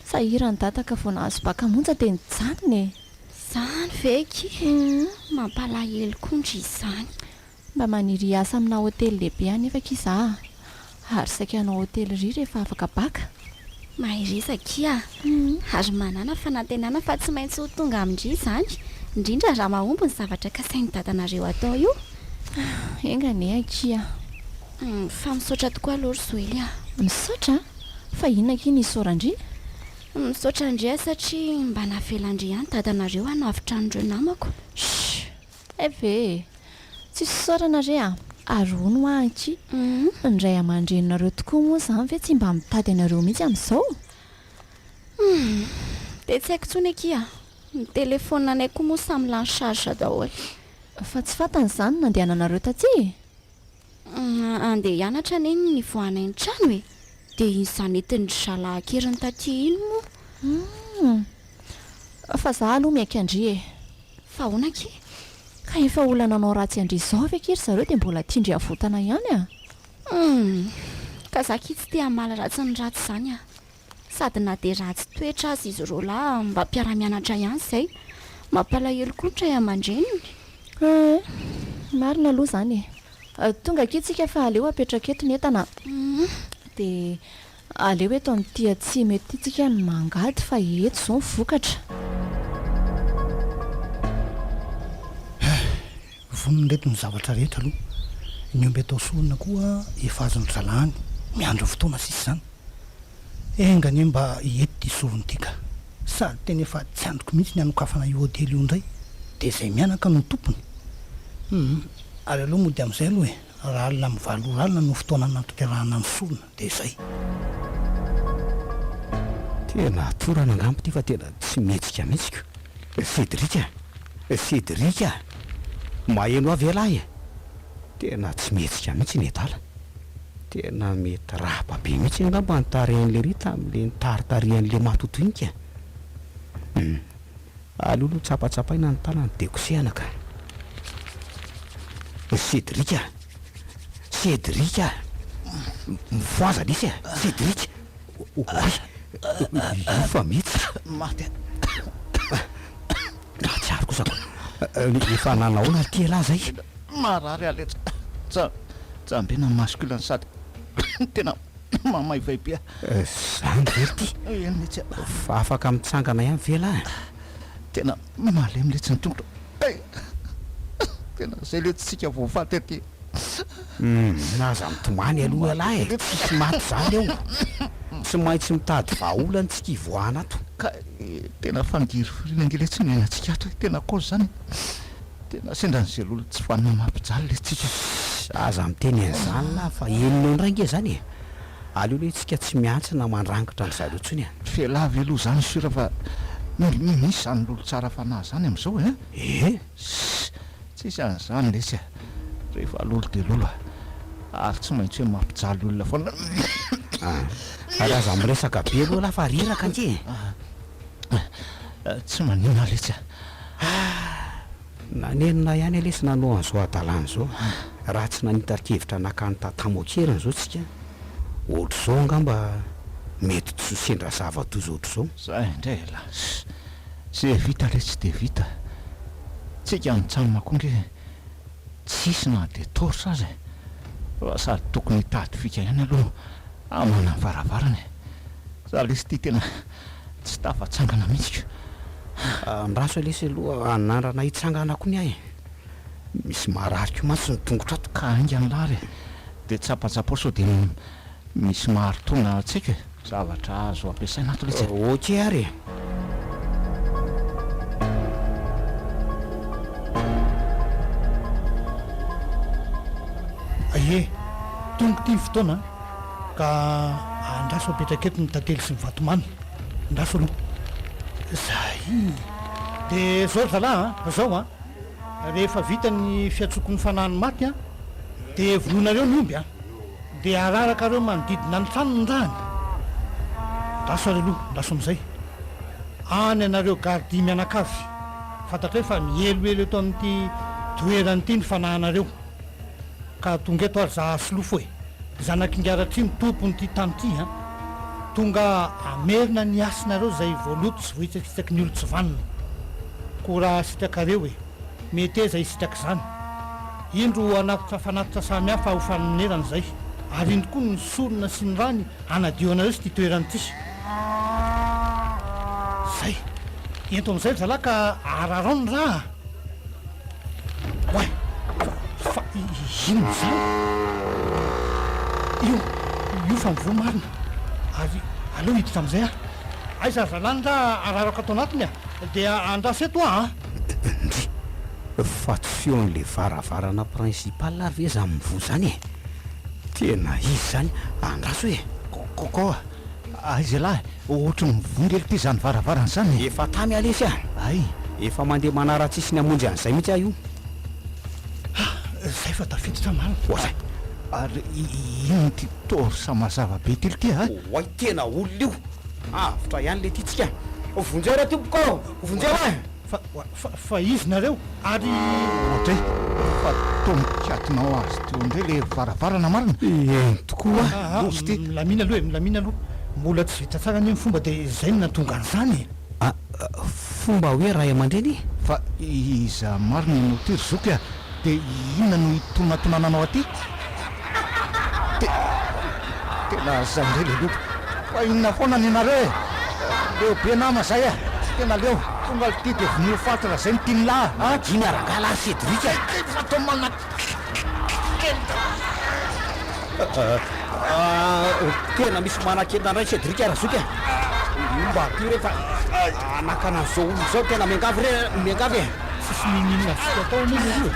sahirany data ka vao nahazo baka monja dia nijanona e. Zany veky, mampalahelo kondry izany. Mba maniry asa amina hôtely lehibe any efaka izaho, ary saika hanao hôtelerie rehefa afaka baka. Mahirizaka kia, ary manana fanantenana fa tsy maintsy ho tonga amindry izany, indrindra raha mahomby ny zavatra kasain'ny dadanareo atao io. Engane akia. Fa misaotra tokoa aloha ry Zoely a. Misaotra? Fa inona kiny isaorandry? Misaotra indray satria mba nafelandry ihany dadanareo hanavitra an'ireo namako. Eve, tsy isaorana re a. Arono anky. Indray aman-drenonareo tokoa moa izany ve tsy mba mitady anareo mihitsy amin'izao? Dia tsy haiko tsony akia. Ny telefona anay koa moa samy lany charge daholo. Fa tsy fantan'izany nandehananareo taty? Andeha hianatra neny ny voanay ny trano e. Dia izany entin'ny zalahakeriny taty iny moa. Fa za aloha miaiky andry e. Fa hoana ki? Ka efa olana anao ratsy andry izao ve kiry zareo dia mbola tindry avotana ihany a? Ka za ki tsy tia mala ratsy ny ratsy izany a. Sady na dia ratsy toetra azy izy roa lahy mba mpiara-mianatra ihany izay. Mampalahelo koa ny aman-dreniny. Marina aloha izany e. Tonga akitsika fa aleo apetraka eto ny entana. Dia aleo eto amin'ity atsy mety itsika ny mangady fa eto izao ny vokatra. Vononreto ny zavatra rehetra aloha. Ny omby atao solona koa efa azony zalahany miandro fotoana sisy izany. Engany mba hiety isovony tika. Sady tena efa tsy androko mihitsy ny hanokafana io hôtely io indray. Dia izay mianaka no tompony. Ary aloha mody amin'izay aloha e. Raha alina mivalo alina no fotoana natokarahana ny solona dia izay. Tena atorana angambo ty fa tena tsy mihetsika mihitsika. Cédric Mihainoa avy lahy e. Tena tsy mihetsika mihitsy ny edala. Tena mety rapa be mihitsy angamba nitarihan'le rita amin'le nitaritarihan'le matoto iny ka. Alolo tsapatsapaina ny tanany dekosehana ka. Cédric mivoaza lisy a. Cédric fa mihitsy maty tsara kosako efa nanaona ty lahy zay marary aletra tsambena masculin sady tena mamaivaibe zany very ty eny mihitsy fa afaka mitsangana ihany vela tena malemy le tsy nitongotra tena zay le tsika voafaty aty naza mitomany aloha lahy e tsisy maty zany eo tsy maintsy mitady vaolany tsika ivoahana ato ka tena fangiry firina angele tsy niainantsika ato tena kozy zany tena sendran'izay lolo tsy fanina mampijaly le tsika aza miteny an'izany lahy fa enonao indray nge zany e aleo le tsika tsy miantsina mandrangitra ny zareo ntsony a fialavy aloha zany sura fa misy zany lolo tsara fanahy zany amin'izao e tsisy an'izany lesy a rehefa lolo de lolo ary tsy maintsy hoe mampijaly olona foana ary aza miresaka be aloha lafa riraka anty tsy manina letsy nanenina ihany alesy nanao an'izao adalany zao raha tsy nanitakevitra nakany tatamokeriny zao tsika ohatr' zao angamba mety tsy sendra zava-doza ohatr' zao zay indray la zay vita le tsy de vita tsika mitsanona koa nge tsisy na de torsa azy fa sady tokony hitady fika ihany aloha amana ny varavarana za lesy ty tena tsy tafatsangana mihitsika andraso alesy aloha anandrana hitsangana koa ny ahy misy marariko matsy nitongotra ato ka ainga ny lary de tsapatsapo sao de misy maharotona atsika zavatra azo ampiasaina ato letsy ok ary aie tongo ty fotoana ka andraso apetraka eto ny tantely sy ny vatomany andraso aloha zay dia zao zalahy zao a rehefa vita ny fiatsokon'ny fanahiny maty a dia vonoinareo ny omby a dia araraka reo manodidina ny trano ny rany laso ary aloha laso amin'izay any anareo gardia mianakavy fantatra hoe fa miheloelo eto amin'ity toerany ity ny fanahinareo ka tonga eto ary za asolofo e zanak'ingaratry ny tompon'ity tany ity a tonga amerina ny asinareo zay voaloto sy vohitsakitsaky ny olo tsy vanina ko raha sitrakareo e mety e zay sitraky zany indro anatitra fanatitra samihafa ahofanominerana zay ary indro koa ny sorona sy ny rany anadio anareo sy ty toerany ty zay ento amin'izay zala ka ararao ny raha oay fa ino zany io fa mivoa marina ary aleo hiditra amin'izay aiza zalany raha araraka atao anatiny dia andraso eto fa tsy feon'le varavarana principal ary ve za mivoa zany e tena izy zany andraso e koko aiza lahy ohatry mivongely ty zany varavarana zany efa tamy alesy ay efa mandeha manara-tsisy ny amonjy an'izay mihitsy io zay fa tafiditra marina oazay ary ino ty torsa mazava be tily ty oay tena olona io avitra ihany le ty tsika vonjeo raha tompoko vonjeo fa izy nareo ary ohatray fa tombokatinao azy teo indray le varavarana marina tokoa osy ty milamina aloha e milamina aloha mbola tsy vita tsara ny fomba dia zay no natonga an'izany fomba hoe raha aman-dreny fa iza marina no tiry zoky dia inona no itonatonananao aty tena zay indray le loka fa inona foana ny nareo leo be nama zay tena leo tonga ty dia vonio fatira zay ny tiany lahy dimy arangala sedrika fatao mana tena misy manakena ndray sedrika raha zoky mba ty rehefa anakana zao olo zao tena miangavy miangavy sisy mininona sika atao niny io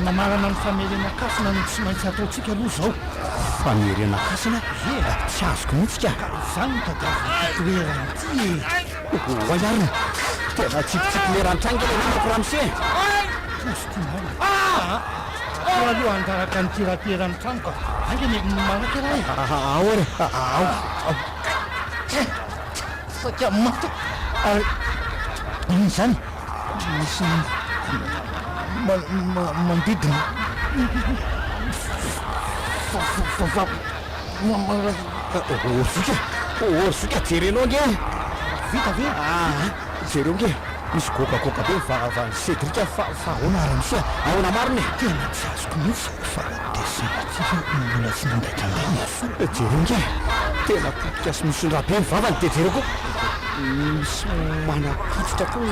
namarana ny famerena kasina ny tsy maintsy ataotsika aloha zao famerena kasina tsy azoko mihitsika zany tadiavitoerany ty oayarina tena tsipitsipi merantranga le namako ramse aloha andaraka ny tiraterany trano ka angeny manaky raha aore satria mato ary iny zany misy mandidina osuka jerenao nge vita ve jereo nge misy gokagoka be mivava sedrika fa ahoana aramisia ahoana marina tena tsy azoko mihitsy fa desanatsika mbola tsy nandraikandrany jereo nge tena potika sy misondraha be mivavany de jereo koa misy manapotitra koa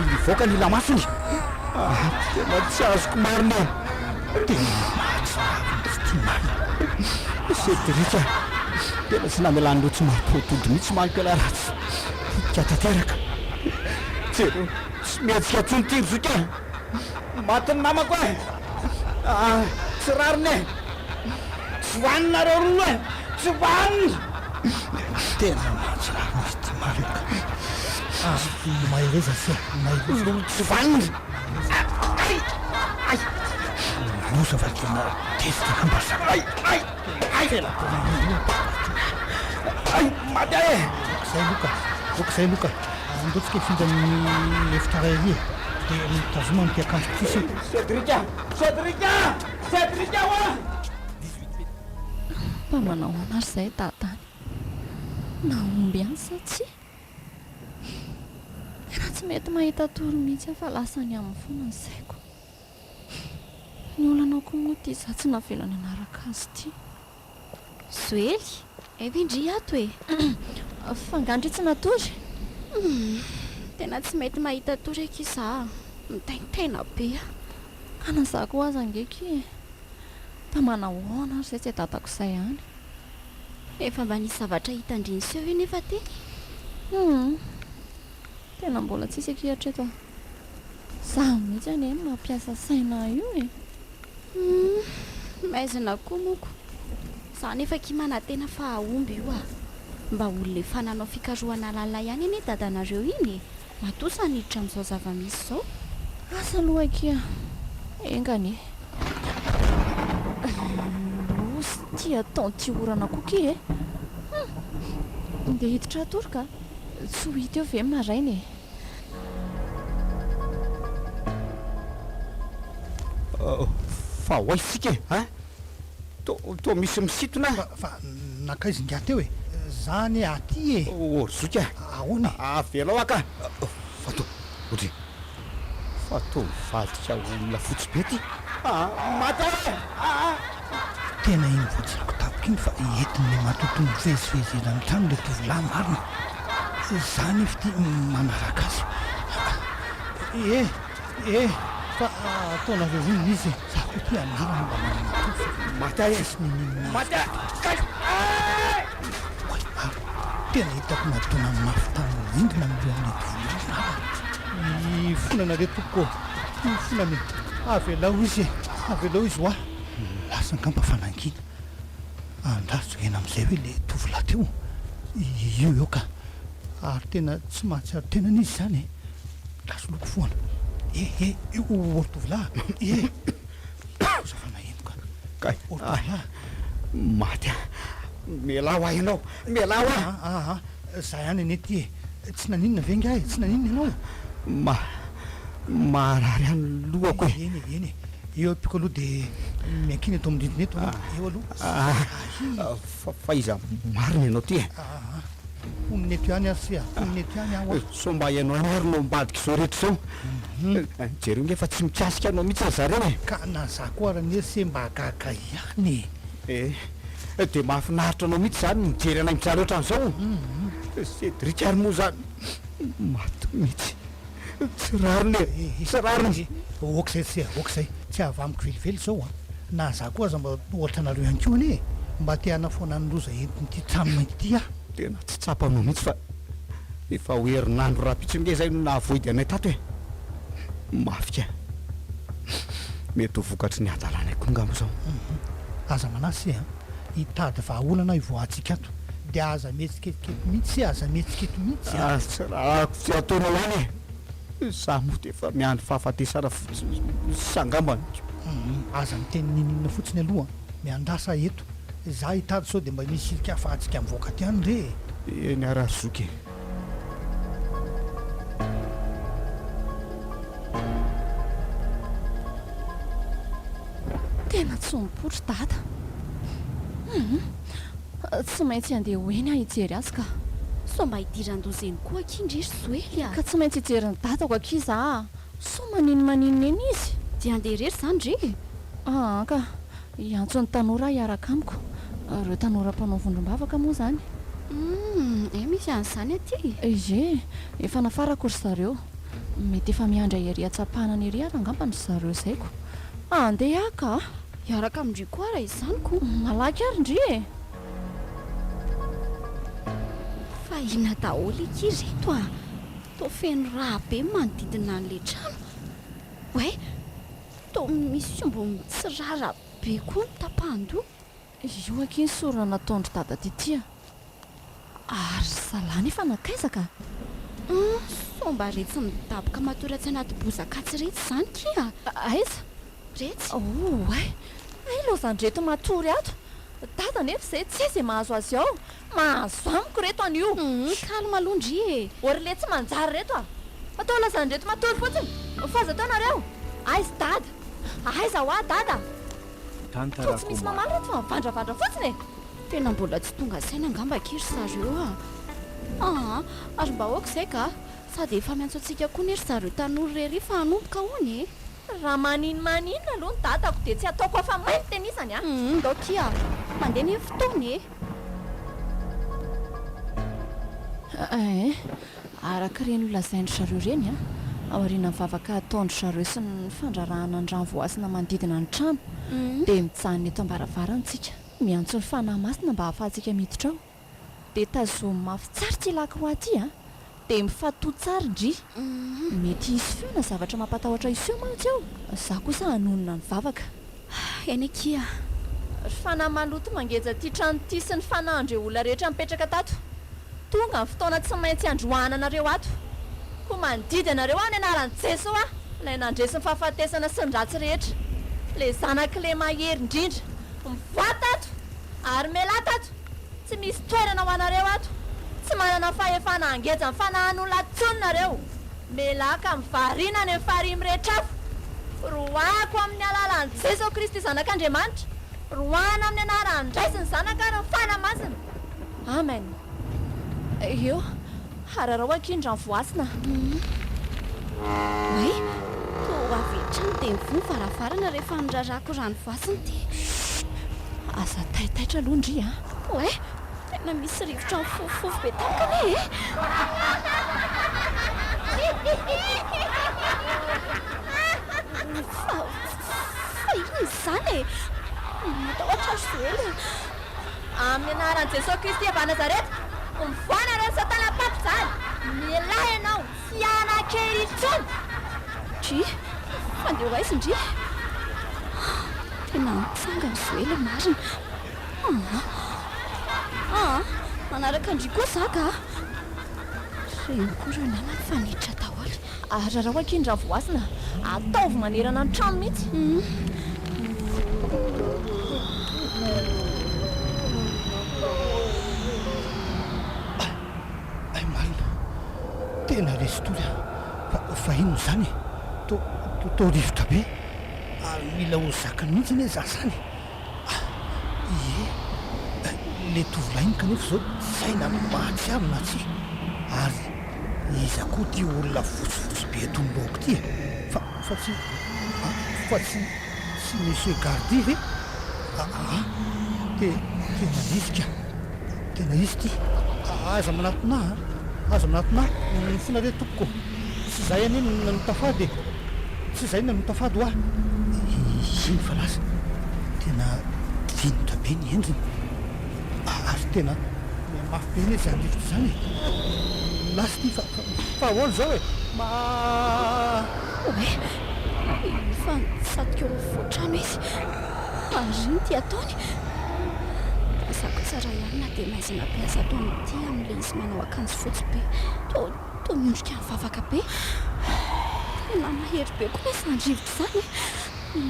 mivoaka ny lamasony tena tsy azoko marina tena mahatsy ty marina sedrika tena tsy namelan'ireo tsy mampotody mihitsy mankela ratsy katateraka jereo tsy mihetsika tsony tiry zoka matiny namako tsy rariny tsy vaninareo roa tsy vaniny tena mahatsy raha misy ty marina mahereza sia mahereza tsy vaniny losa fa tena tezitra kambasa tena maty zay loka andotsika ifindra amin'ny efitra rairy dia mitazoma ny tiakanjo tisy sedrika mba manao anazy zay tatany na ombiansy tsy raha tsy mety mahita tory mihitsy fa lasany amin'ny fona ny zaiko ny olanao koa moa ty za tsy navelany anaraka azy ty zoely evindry ato e fangandry tsy natory tena tsy mety mahita tory eky za mitaintaina be ka nazako azy angeky mba manao ahoana ary zay tsy atatako izay any efa mba nisy zavatra hitandriny seho io nefa teny tena mbola tsisy ekihatreto za mihitsy any mampiasa saina io e maizina koa moko za nefa kimana tena fa aomby io mba olona fananao fikarohana lalina ihany eny dadanareo iny matosa niditra amin'izao zava-misy izao. Asa aloha kia engany osy tia ataony ty orana koky e. Ndeha hiditra atoroka tsy ho hita eo ve maraina e. Fa hoaisika e to misy misitona fa nakaizy ngia teo e zany aty e zoka ahoana avelao aka fato ohatry fato vadika olona fotsy be ty mata tena iny voatsirako tapika iny fa entiny matotongo vezivezena ny trano le tovolahy marina zany efa ty manaraka azy fa ataonareo vonona izy za ko ty anarana mba manamatofa mata mata tena hitako natona mafitana indrina am'le am'le tovolahy marina fonanareo toko fonany avelao izy hoa lasa angamba fanangina andrasoko ena am'izay hoe le tovolahy teo io eo ka ary tena tsy mahatsiaro tenan'izy zany e laso loko foana io olo-tovolahy zafanaheno ka olo-tovolahy maty mialao a ianao mialao a za ihany ane ty e tsy naninona ve nga e tsy naninona ianao marary any lohako e eny eo apiko aloha de miankiny ato amindrindrina eto eo aloha fa iza marina ianao ty e oniny eto ihany asia oniny eto ihany aho so mba ianao ary no mbadika izao rehetra izao jereo nge fa tsy mikasika anao mihitsy zareo e ka na za koa aranesy mba agaga ihany de mahafinaritra anao mihitsy zany mijery anay mitsara ohatran'izao sedrika ary moa zany maty mihitsy tsy rariny tsy rariny okzay sia okzay tsy avy amiko velively zao na za koa aza mba ohatra anareo ihany ko anie mba tiana foana nyloza entin'ity trano mainty ty tena tsy tsapanao mihitsy fa efa hoherinandro raha-pitsy nge zay no nahavoidy anay tato e mafika mety ho vokatry ny adalana koa ngamo zao aza manasy hitady vahaolana ivoahatsika ato de aza mihetsiketiketo mihitsy aza mihetsiketiketo mihitsy tsy rahako tsy ataonao any e za moa de efa miandry fahafatesana fotsiny sangambany aza miteny ninina fotsiny aloha miandrasa eto za hitady sao de mba misy ilika afahantsika mivoaka ty any re eny arazoky tena tsy mipotra dada tsy maintsy andeha hoeny a hijery azy ka so mba hidiran-dozeny koa akindrisy zoely ka tsy maintsy hijeriny dadako akiza so maninina eny izy dia andeha rery zany re ka iantso ny tanora hiaraka amiko reo tanora mpanao vondrombavaka moa zany misy an'izany aty ie efa nafarako ry zareo mety efa miandra ery atsapanany ery ary angambany zareo zaiko andeha aka hiaraka amindry koa raha izanyko malaky ary ndry e fa ina daholo eky reto to feno raha be manodidina an'le trano hoe to misy ombo mitsirara be koa ny tapahandoa io aky ny sorona nataondry dada titya ary zalahy nefa nakaizaka somba retsy midaboka matoratsy anaty bozaka tsy retsy zany kia aiza retsy ay lo zany reto matory ato dada nefa zay tsy izy mahazo azy ao mahazo amiko reto an'io kalma alondry e ory le tsy manjary reto atao lazany reto matory fotsiny faza taonareo aiza dada aiza ho a dada Tantara tsy misy mamaly reto fa mivandravandra fotsiny e tena mbola tsy tonga saina angamba kiry zareo ary mba hoaka izay ka sady efa miantso antsika koa nery zareo tanora rery fa hanomboka hoany raha maninina aloha ny dadako de tsy ataoko afa mainty tenisany ndao kia mandeha ny fotoana araka ireny olazaindry zareo reny aoriana mivavaka ataondry zareo sy ny fandrarahana ny rano voasina manodidina ny trano dia mijanona eto ambaravaranytsika miantso ny fanahy masina mba hahafahantsika miditra ao dia tazomy mafy tsara tsy ilaka ho aty dia mifatoa tsara indry mety hisy feona zavatra mampatahotra iseo mantsy ao za kosa hanonona ny vavaka eny akia ry fanahy maloto mangeja ty trano ty sy ny fanahy andreo olona rehetra mipetraka tato tonga ny fotoana tsy maintsy androana anareo ato ho mandidy anareo any anaran'i Jeso a ilay nandresiny fahafatesana sy ny ratsy rehetra le zanak'le mahery indrindra mivoatato ary melatato tsy misy toerana ho anareo ato tsy manana fahefana angeza ny fanahan'olona tsononareo melaka mivariana ny farimy rehetra afo roako amin'ny alalan'i Jeso Kristy zanak'Andriamanitra roana amin'ny anaran'ny Indray sy ny zanaka ary ny fanamasina amen eo hararao akindra ny voasina oe to avetrany dia mivony varavarana rehefa nirarako rano voasiny ty asa taitaitra aloha ndry a oe tena misy rivotra ny fofofofo be tamokany e fa iny izany e matahotra zoely amin'ny anaran'i Jeso Kristy efa Nazareta mivoana reo satana pampizany milahy ianao sy anan-kely intsony dry fandeha ho aizy indry tena mitsanga ny zoely marina manaraka andry koa zaka reny koa reo namany faniditra daholo ary raha akindra ny voasina ataovy manerana ny trano mihitsy tena restory fa ino zany to rivotra be ary mila ho zakany mihitsy ane za zany le tovolainy kanefa zao zay na mahatsiaro na tsy ary iza koa ty olona fotsifotsy be tomboako ty fa tsy monsieur gardi ve tena izy ka tena izy ty aza manatona ny fona re tokoko tsy zay ane nanotafady tsy zay nanotafady hoa iny fa lasa tena vinitra be ny endriny ary tena mafy be ny zany rivotra zany lasa ty fa ahoana zao e oe fa satiko fotrano izy ary ny ty ataony asako tsara ihany na dia maizina piasa ato amin'ity amin'le izy manao akanjo fotsy be to miondrika ny vavaka be tena mahery be koa izy nandrivotra zany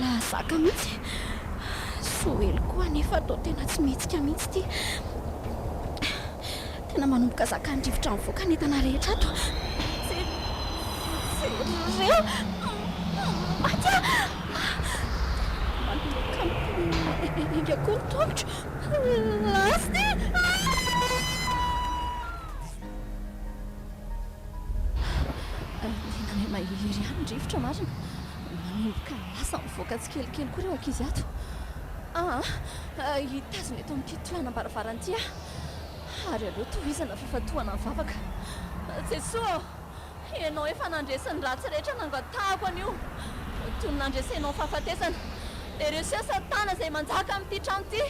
la zaka mihitsy soely koa nefa to tena tsy mihetsika mihitsy ty tena manomboka zaka andrivotra mivoaka ny entana rehetra ato reo matya manomboka ingako ny tongotra lasty tena ny mahery ihany ndrivotra marina manomboka lasa mivoaka tsy kelikely koa reo akizy ato hitazona eto amin'ity toana mbaravaranyity ary aleo tohizana fafatohana ny vavaka Jeso ianao efa nandresin'ny ratsy rehetra nangatahako an'io toy ny nandresenao fahafatesana dia reo sia satana izay manjaka amin'ity trano ity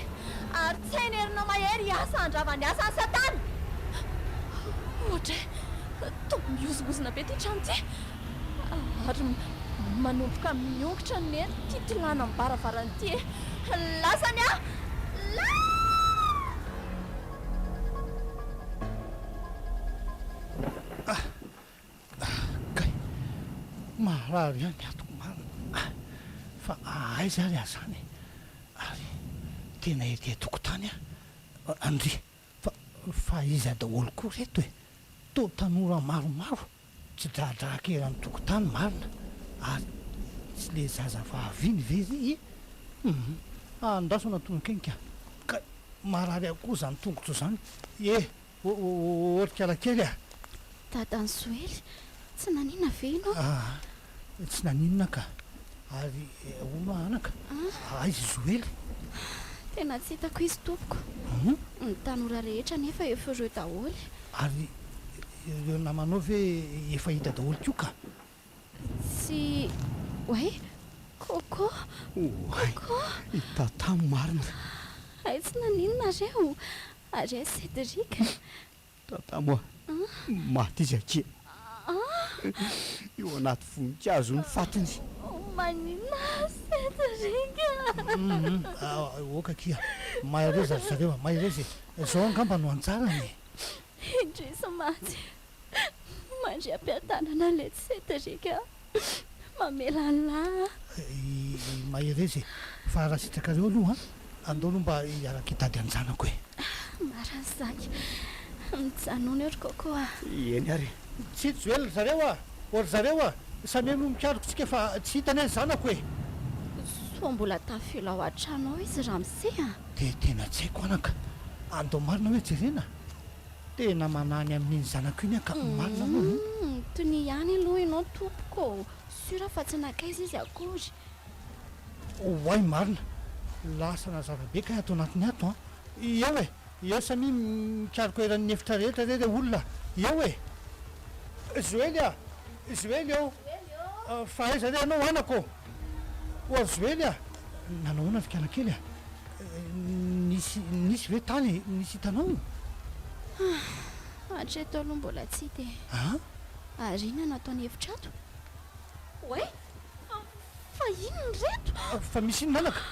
ary tsy hainerinao mahery hiasa handravany asa ny satana ohatra to miozozona be ty trano ity ary manomboka miongotra ny eny titolana mbaravaranyity lasany kay marary ihany atoko marina fa aiza ary azany ary tena ety tokotany andry fa iza daholo koa reto e to tanora maromaro tsy dradrakeran'ny tokotany marina ary tsy le zaza vahaviny vezy andrasona tongokenika ka marary akoa zany tongotro zany otrikala kely dadany zoely tsy naninona ve ianao tsy naninona ka ary olo anaka izy zoely tena tsy hitako izy tompoko ny tanora rehetra nefa efa ireo daholy ary ireo namanao ve efa hita daholy kio ka tsy oe koko hitatamo marina ay tsy naninona reo ary Cédric tatamoa maty izy ake eo anaty voninkazo ny fatiny maninona Cédric oka kia mahereza ry zareo maherezy zao angamba no antsarany indrisa maty mandry ampiantanana le tsetrika mamelala maherezy fa raha sitrakareo aloha andao aloha mba iaraka hitady anjanako e maranyzany mijanony ohatry kokoa eny ary tsy joel zareo a ory zareo a samy no mikaroko tsika fa tsy hitany any zanako e soa mbola tafela ao an-trano ao izy raha mise a de tena tsy haiko anaka andao marina hoe jerena tena manany amin'iny zanako iny aka marina anao toy ny ihany aloha ianao tompoko sura fa tsy nakaiza izy akory oay marina lasana zava-be ka atao anatiny ato a eo e eo samy mikaroko eran'ny efitra rehetra re olona eo e joely a joely eo fa aiza re anao anako oary joely a nanao ona fikana kely a nisy ve tany nisy hitanao hatreto aloha mbola tsy de arina nataony hevitra ato oe fa inony reto fa misy iny nanaka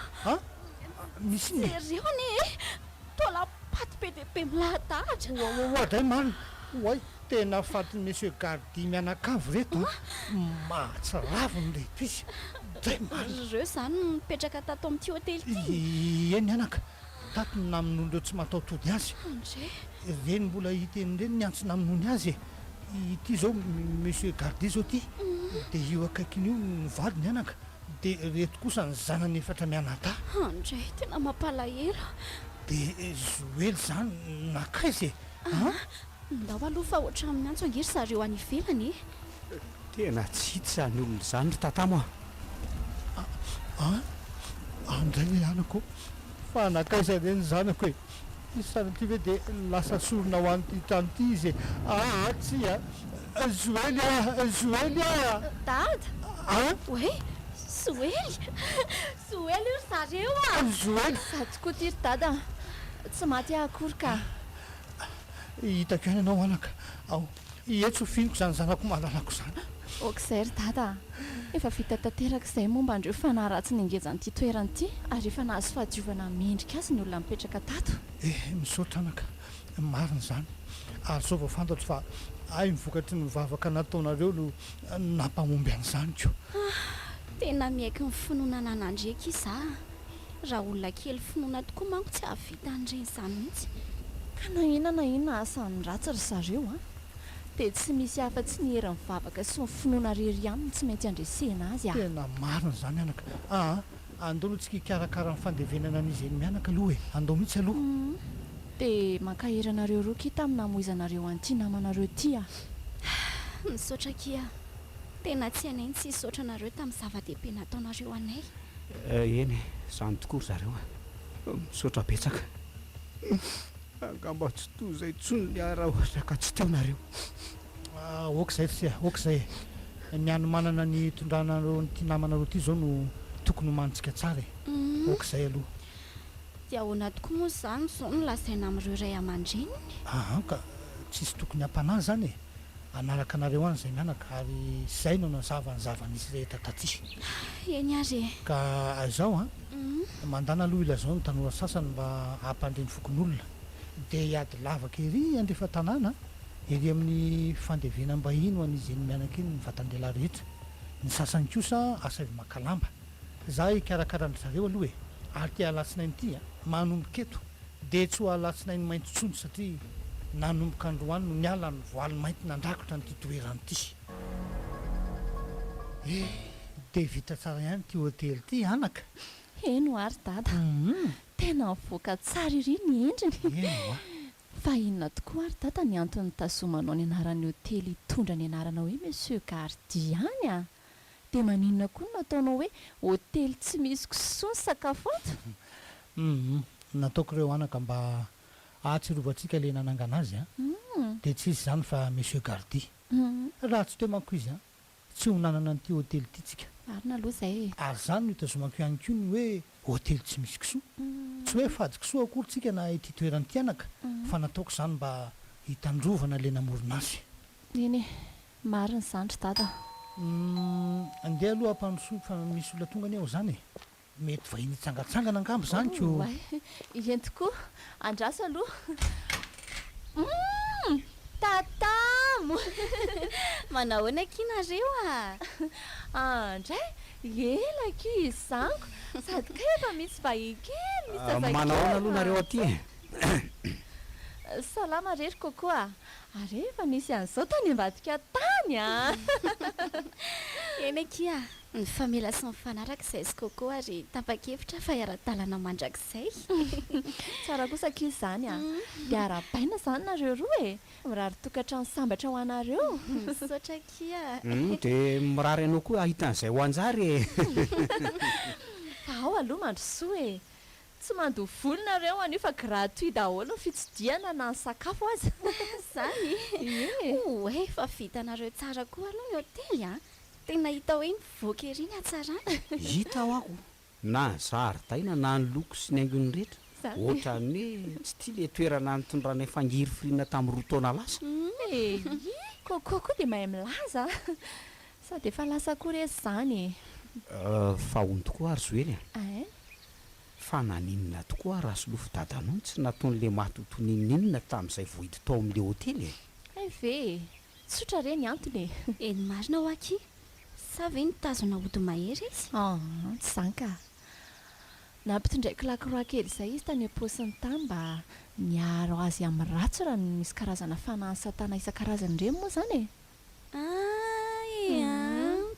misy iny sereony tola paty be de be milahadahatra oadray marina oay tena fatiny monsieur gardi mianakavo reto mahatsiraviny reto izy dray marina reo zany mipetraka tato amin'ity hôtely ty eny anaka tato namin'olondreo tsy mataotody azy andre reny mbola hiteny reny niantso naminony azy ity zao monsieur gardi zao ty de io akaikiny io nyvadiny anaka de reto kosa ny zanany efatra mianata andre tena mampalahelo de joely zany nakaizy ndao aloha fa ohatra amin'ny antso angery zareo any ivelany tena tsy hity zany olona zany ry tatamo andray hoe anako fa nakaiza reny zanako e sanatry ve de lasa sorona ho anyty trano ty izy tsy joely joely dada oe soely soely io zareo joely sady koa ty ry dada tsy maty akory ka hitako ihany anao anaka ao etso finiko zany zanako mahalalako zany okizay ry dada efa vita tanteraka izay momba andreo fanaratsy ny engezanyity toerany ity ary efa nahazo fahadiovana mendrika azy ny olona mipetraka tato misaotra anaka marina zany ary zao vao fantatro fa ay mivokatry ny vavaka nataonareo no nampahomby an'izany ko tena miaiky ny finoana nanandreky iza raha olona kely finoana tokoa manko tsy ahavita an'ireny zany mihitsy ka na inona asany ratsy ry zareo de tsy misy afa-tsy ny herin'ny vavaka sy ny finoana rery ihany tsy maintsy andresena azy tena marina zany anaka andao aloha tsika hikarakara ny fandevenana an'izy eny mianaka aloha e andao mihitsy aloha de mankaheranareo roa ki tamin'ny namoizanareo an'ity namanareo ty misaotra kia tena tsy anainy tsy hisaotra anareo tamin'ny zava-dehibe nataonareo anay eny zany tokoa ry zareo misaotra betsaka angamba tsy to zay tsony ny raha ohatra ka tsy teonareo okizay sy okizay ny ano manana ny tondranareo nyty namanareo ty zao no tokony homanitsika tsara e okizay aloha dia ahoana tokoa moa zany zao no lasaina amin'ireo ray aman-dreny ka tsisy tokony hampanahy zany e anaraka anareo any zay mianaka ary zay no nazavany zavanisy rehetra taty eny ary ka azao mandana aloha ilazao ny tanora sasany mba hampandreny fokon'olona de hiady lavaka ery andrefa tanàna ery amin'ny fandevena mba ino an'izy eny mianaka iny ny vatandela rehetra ny sasany kosa asavy makalamba za hikarakarandry zareo aloha e ary ty alatsinainy ity manomboka eto de tsy ho alatsinainy mainty tsony satria nanomboka androany no niala ny voaly mainty nandrakotra nyty toeranyity de vita tsara ihany ty hôtely ty anaka eno ary dada tena mivoaka tsara iry ny endriny fa inona tokoa ary dada ny antony tazomanao ny anaran'ny hôtely hitondra ny anarana hoe monsieur gardi any de maninona koa no nataonao hoe hôtely tsy misy kisoa ny sakafo ato nataoko ireo anaka mba ahatsirovatsika le nanangana azy de tsisy zany fa monsieur gardi raha tsy teo manko izy tsy ho nanana n'ity hôtely ity tsika arina aloha zay ary zany no hitazomako ihany ko ny hoe hôtely tsy misy kisoa tsy hoe fady kisoa akory tsika na ity toerany ty anaka fa nataoko zany mba hitandrovana le namorona azy eny mariny zany ry dada andeha aloha ampanosoy fa misy olona tonga any ao zany e mety vahiny hitsangatsangana angambo zany ko eny tokoa andraso aloha tatamo manahoana kinareo andray elaky izango sady ka efa misy vahikely misy manahoana aloha nareo aty salama rery kokoa ary efa nisy an'izao tany ambadika tany eny akia ny famela sy mifanaraka izay sy kokoa ary tapa-kevitra fa iara-dalana mandrakizay tsara kosa kizy izany dia ara-baina izany nareo roa mirary tokatrano sambatra ho anareo misaotra kia dia mirary ianao koa ahitan'izay ho anjary ao aloha mandrosoa tsy mandoha volonareo anio fa gratuit daholo ny fitsidiana na ny sakafo azy zany oe fa vitanareo tsara koa aloha ny hotely tena hita hoe mivoaka eriny atsarana hita ao ako na ny zaridaina na ny loko sy ny haingony rehetra ohatrany hoe tsy tia le toerana nitondranay fangiry firina tamin'ny roa taona lasa kokoa koa dia mahay milaza sady efa lasa koa rezy izany fa hony tokoa ary zoely fa naninona tokoa raha solofo dadanao tsy nataon'le matotoninninona tamin'izay vohidy tao amin'le hotely ve tsotra reny antony eny marina ho aky sa ve nitazona ody mahery izy tsy zany ka nampitondraiky lakoroa kely izay izy tany am-paosiny tany mba miaro azy amin'ny ratso raha misy karazana fanahy satana isan-karazany reny moa zany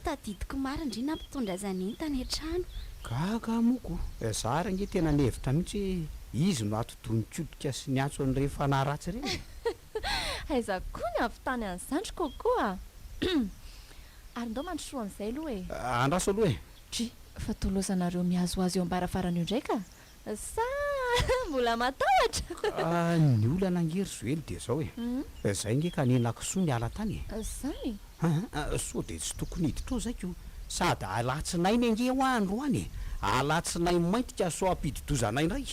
tadidiko maro indri nampitondra azany iny tany an-trano gaga moko zary ange tena nihevitra mihitsy hoe izy no atodonitsodika sy ny antso an'ireny fanahy ratsy reny aiza koa ny avy tany an'izandry kokoa ary ndao mandrosoa an'izay aloha andraso aloha dry fa tolozanareo mihazoazy eo ambaravarana io ndraika sa mbola matahotra ny olana angery zoely dia zao zay nge ka nenakisoa ny ala tany zany so dia tsy tokony hiditra zay ko sady alatsinainy ange ho andro any alatsinainy mainty ka so ampididozanay indray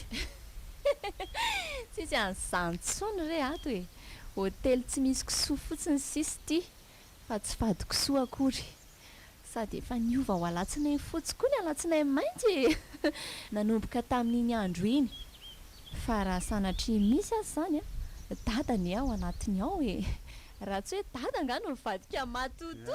tsisy an'izany tsony re ato hotely tsy misy kisoa fotsiny sisy ty fa tsy fady kisoa akory sady efa niova ho alatsinainy fotsy koa ny alatsinainy mainty nanomboka tamin'iny andro iny fa raha sanatry misy azy zany dadany ao anatiny ao raha tsy hoe dada nga no mivadika matoto